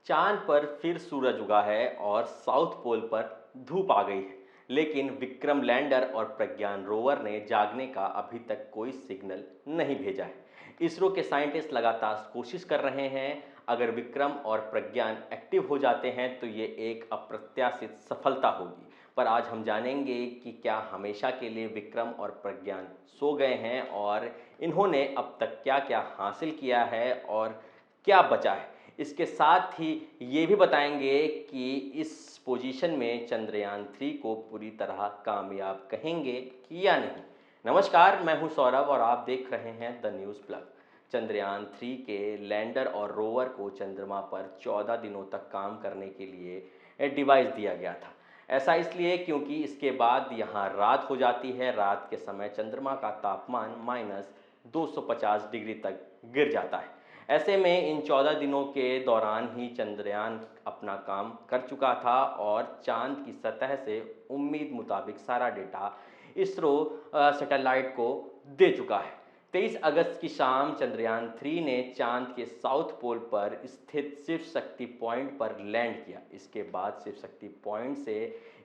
चांद पर फिर सूरज उगा है और साउथ पोल पर धूप आ गई है। लेकिन विक्रम लैंडर और प्रज्ञान रोवर ने जागने का अभी तक कोई सिग्नल नहीं भेजा है। इसरो के साइंटिस्ट लगातार कोशिश कर रहे हैं। अगर विक्रम और प्रज्ञान एक्टिव हो जाते हैं तो ये एक अप्रत्याशित सफलता होगी। पर आज हम जानेंगे कि क्या हमेशा के लिए विक्रम और प्रज्ञान सो गए हैं और इन्होंने अब तक क्या क्या हासिल किया है और क्या बचा है। इसके साथ ही ये भी बताएंगे कि इस पोजीशन में चंद्रयान 3 को पूरी तरह कामयाब कहेंगे कि या नहीं। नमस्कार, मैं हूं सौरभ और आप देख रहे हैं द न्यूज़ प्लग। चंद्रयान 3 के लैंडर और रोवर को चंद्रमा पर 14 दिनों तक काम करने के लिए डिवाइस दिया गया था। ऐसा इसलिए क्योंकि इसके बाद यहाँ रात हो जाती है। रात के समय चंद्रमा का तापमान -250 डिग्री तक गिर जाता है। ऐसे में इन 14 दिनों के दौरान ही चंद्रयान अपना काम कर चुका था और चांद की सतह से उम्मीद मुताबिक सारा डेटा इसरो सैटेलाइट को दे चुका है। 23 अगस्त की शाम चंद्रयान 3 ने चांद के साउथ पोल पर स्थित शिव शक्ति पॉइंट पर लैंड किया। इसके बाद शिव शक्ति पॉइंट से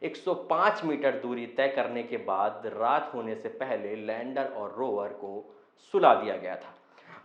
105 मीटर दूरी तय करने के बाद रात होने से पहले लैंडर और रोवर को सुला दिया गया था।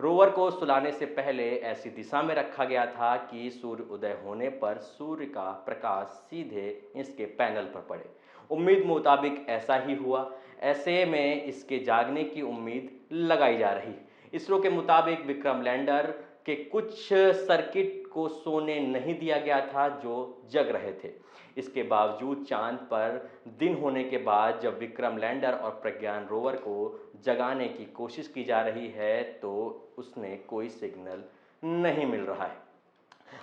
रोवर को सुलाने से पहले ऐसी दिशा में रखा गया था कि सूर्य उदय होने पर सूर्य का प्रकाश सीधे इसके पैनल पर पड़े। उम्मीद मुताबिक ऐसा ही हुआ। ऐसे में इसके जागने की उम्मीद लगाई जा रही है। इसरो के मुताबिक विक्रम लैंडर के कुछ सर्किट को सोने नहीं दिया गया था जो जग रहे थे। इसके बावजूद चांद पर दिन होने के बाद जब विक्रम लैंडर और प्रज्ञान रोवर को जगाने की कोशिश की जा रही है तो उसने कोई सिग्नल नहीं मिल रहा है।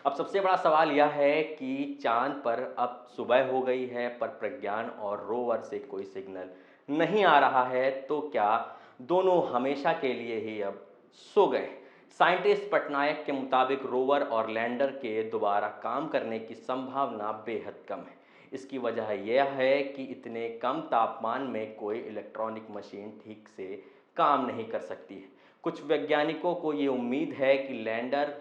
अब सबसे बड़ा सवाल यह है कि चांद पर अब सुबह हो गई है पर प्रज्ञान और रोवर से कोई सिग्नल नहीं आ रहा है, तो क्या दोनों हमेशा के लिए ही अब सो गए। साइंटिस्ट पटनायक के मुताबिक रोवर और लैंडर के दोबारा काम करने की संभावना बेहद कम है। इसकी वजह यह है कि इतने कम तापमान में कोई इलेक्ट्रॉनिक मशीन ठीक से काम नहीं कर सकती है। कुछ वैज्ञानिकों को ये उम्मीद है कि लैंडर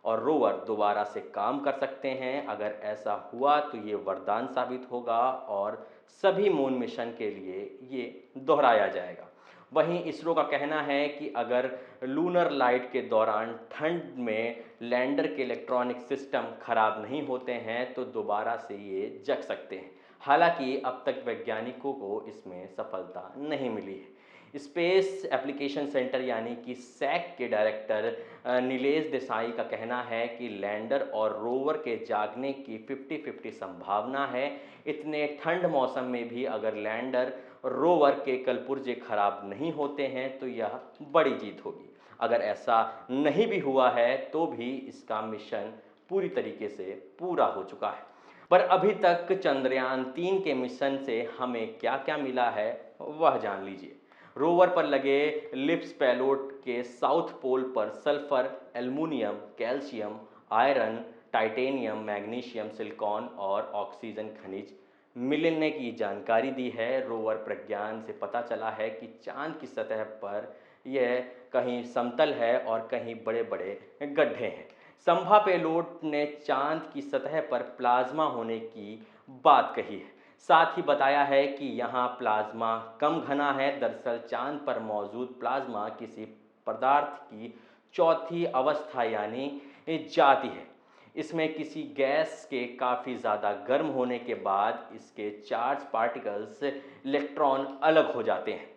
और रोवर दोबारा से काम कर सकते हैं। अगर ऐसा हुआ तो ये वरदान साबित होगा और सभी मून मिशन के लिए ये दोहराया जाएगा। वहीं इसरो का कहना है कि अगर लूनर लाइट के दौरान ठंड में लैंडर के इलेक्ट्रॉनिक सिस्टम खराब नहीं होते हैं तो दोबारा से ये जग सकते हैं। हालांकि अब तक वैज्ञानिकों को इसमें सफलता नहीं मिली है। स्पेस एप्लीकेशन सेंटर यानी कि सैक के डायरेक्टर नीलेश देसाई का कहना है कि लैंडर और रोवर के जागने की 50-50 संभावना है। इतने ठंड मौसम में भी अगर लैंडर रोवर के कलपुर्जे खराब नहीं होते हैं तो यह बड़ी जीत होगी। अगर ऐसा नहीं भी हुआ है तो भी इसका मिशन पूरी तरीके से पूरा हो चुका है। पर अभी तक चंद्रयान 3 के मिशन से हमें क्या क्या मिला है वह जान लीजिए। रोवर पर लगे लिप्स पेलोड के साउथ पोल पर sulphur, aluminium, calcium, iron, titanium, magnesium, silicon और ऑक्सीजन खनिज मिलने की जानकारी दी है। रोवर प्रज्ञान से पता चला है कि चांद की सतह पर यह कहीं समतल है और कहीं बड़े बड़े गड्ढे हैं। संभा पेलोड ने चांद की सतह पर प्लाज्मा होने की बात कही है। साथ ही बताया है कि यहाँ प्लाज्मा कम घना है। दरअसल चांद पर मौजूद प्लाज्मा किसी पदार्थ की चौथी अवस्था यानी जाति है। इसमें किसी गैस के काफ़ी ज़्यादा गर्म होने के बाद इसके चार्ज पार्टिकल्स इलेक्ट्रॉन अलग हो जाते हैं।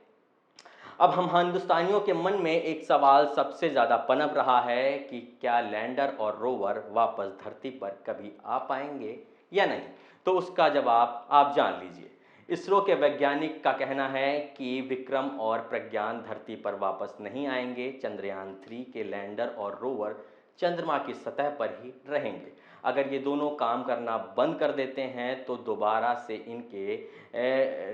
अब हम हिंदुस्तानियों के मन में एक सवाल सबसे ज़्यादा पनप रहा है कि क्या लैंडर और रोवर वापस धरती पर कभी आ पाएंगे या नहीं। तो उसका जवाब आप जान लीजिए। इसरो के वैज्ञानिक का कहना है कि विक्रम और प्रज्ञान धरती पर वापस नहीं आएंगे। चंद्रयान 3 के लैंडर और रोवर चंद्रमा की सतह पर ही रहेंगे। अगर ये दोनों काम करना बंद कर देते हैं तो दोबारा से इनके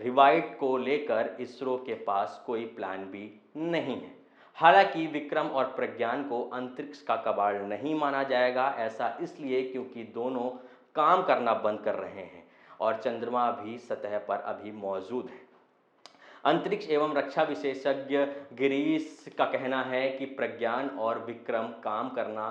रिवाइट को लेकर इसरो के पास कोई प्लान भी नहीं है। हालांकि विक्रम और प्रज्ञान को अंतरिक्ष का कबाड़ नहीं माना जाएगा। ऐसा इसलिए क्योंकि दोनों काम करना बंद कर रहे हैं और चंद्रमा भी सतह पर अभी मौजूद है। अंतरिक्ष एवं रक्षा विशेषज्ञ गिरीश का कहना है कि प्रज्ञान और विक्रम काम करना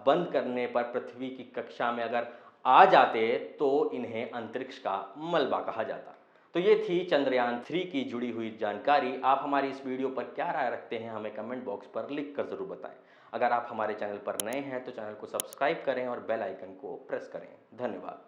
बंद करने पर पृथ्वी की कक्षा में अगर आ जाते तो इन्हें अंतरिक्ष का मलबा कहा जाता। तो ये थी चंद्रयान-3 की जुड़ी हुई जानकारी। आप हमारी इस वीडियो पर क्या राय रखते हैं, हमें कमेंट बॉक्स पर लिख कर ज़रूर बताएं। अगर आप हमारे चैनल पर नए हैं तो चैनल को सब्सक्राइब करें और बेल आइकन को प्रेस करें। धन्यवाद।